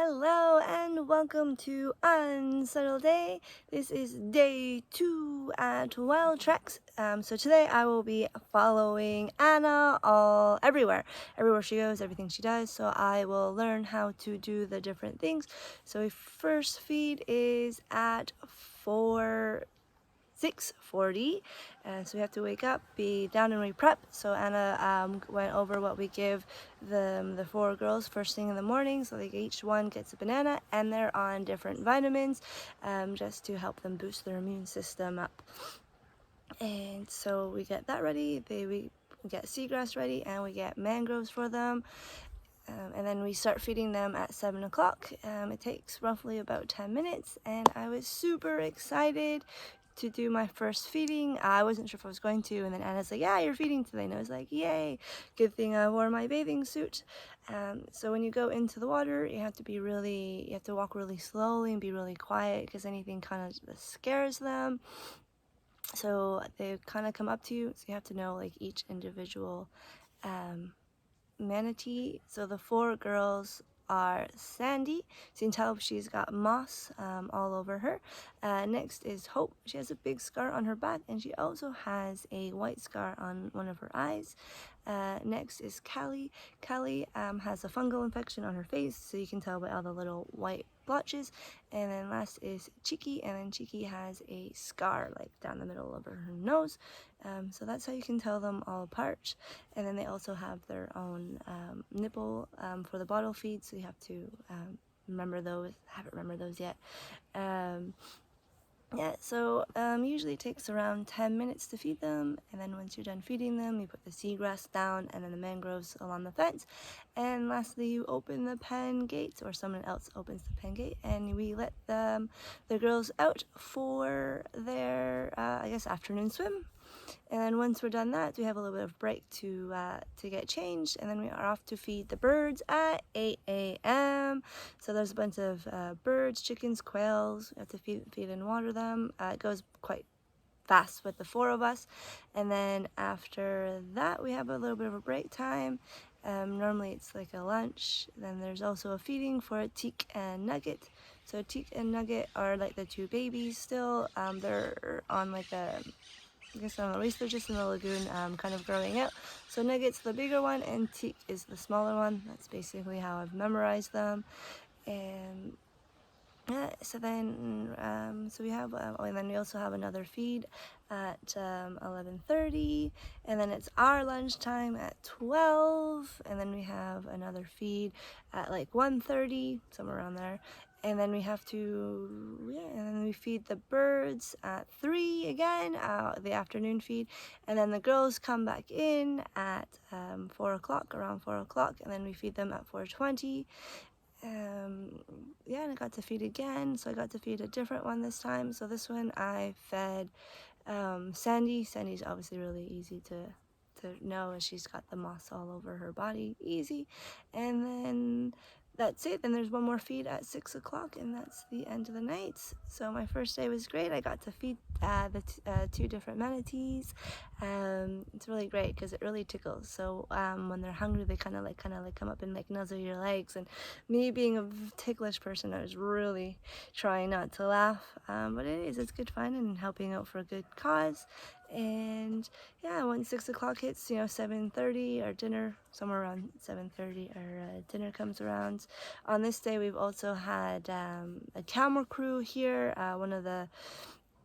Hello and welcome to Unsettled Day. This is day 2 at Wildtracks. So today I will be following Anna everywhere she goes, everything she does. So I will learn how to do the different things. So our first feed is at 6:40, so we have to wake up, be down and re-prep. So Anna went over what we give the 4 girls first thing in the morning. So like each one gets a banana and they're on different vitamins, just to help them boost their immune system up. And so we get that ready. We get seagrass ready and we get mangroves for them. And then we start feeding them at 7 o'clock. It takes roughly about 10 minutes, and I was super excited to do my first feeding. I wasn't sure if I was going to, and then Anna's like, yeah, you're feeding today, and I was like, yay. Good thing I wore my bathing suit. So when you go into the water, you have to walk really slowly and be really quiet, because anything kind of scares them. So they kind of come up to you, so you have to know like each individual manatee. So the 4 girls are Sandy, so you can tell she's got moss all over her. Next is Hope. She has a big scar on her back, and she also has a white scar on one of her eyes. Next is Callie. Callie has a fungal infection on her face, so you can tell by all the little white blotches. And then last is Cheeky, and then Cheeky has a scar like down the middle of her nose. So that's how you can tell them all apart. And then they also have their own nipple for the bottle feed, so you have to remember those. I haven't remembered those yet. Usually it takes around 10 minutes to feed them, and then once you're done feeding them, you put the seagrass down and then the mangroves along the fence. And lastly, you open the pen gates, or someone else opens the pen gate, and we let the girls out for their, afternoon swim. And then once we're done that, we have a little bit of break to get changed, and then we are off to feed the birds at 8 a.m. So there's a bunch of birds, chickens, quails. We have to feed and water them. It goes quite fast with the 4 of us. And then after that, we have a little bit of a break time. Normally it's like a lunch. Then there's also a feeding for Teak and Nugget. So Teak and Nugget are like the 2 babies still. They're on like at least they're just in the lagoon, kind of growing out. So Nugget's the bigger one and Teak is the smaller one. That's basically how I've memorized them. And yeah, so we have, and then we also have another feed at 11:30, and then it's our lunchtime at 12, and then we have another feed at like 1:30, somewhere around there. And then we have to, and then we feed the birds at 3 again, the afternoon feed. And then the girls come back in at 4 o'clock, around 4 o'clock, and then we feed them at 4:20. And I got to feed again, so I got to feed a different one this time. So this one I fed Sandy. Sandy's obviously really easy to know, as she's got the moss all over her body, easy. And then that's it. Then there's one more feed at 6 o'clock, and that's the end of the night. So my first day was great. I got to feed the 2 different manatees. It's really great because it really tickles. So when they're hungry, they kind of like come up and like nuzzle your legs. And me being a ticklish person, I was really trying not to laugh. But it's good fun and helping out for a good cause. And yeah, when 6 o'clock hits, 7:30, our dinner, somewhere around 7:30, our dinner comes around. On this day, we've also had a camera crew here. One of the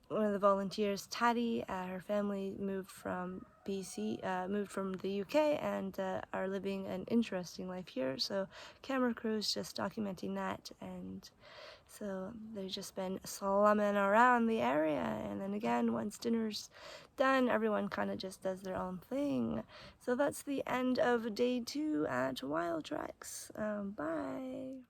volunteers, Taddy, her family moved from moved from the UK, and are living an interesting life here. So camera crews just documenting that, and so they've just been slumming around the area. And then again, once dinner's done, everyone kind of just does their own thing. So that's the end of day 2 at Wildtracks. Bye.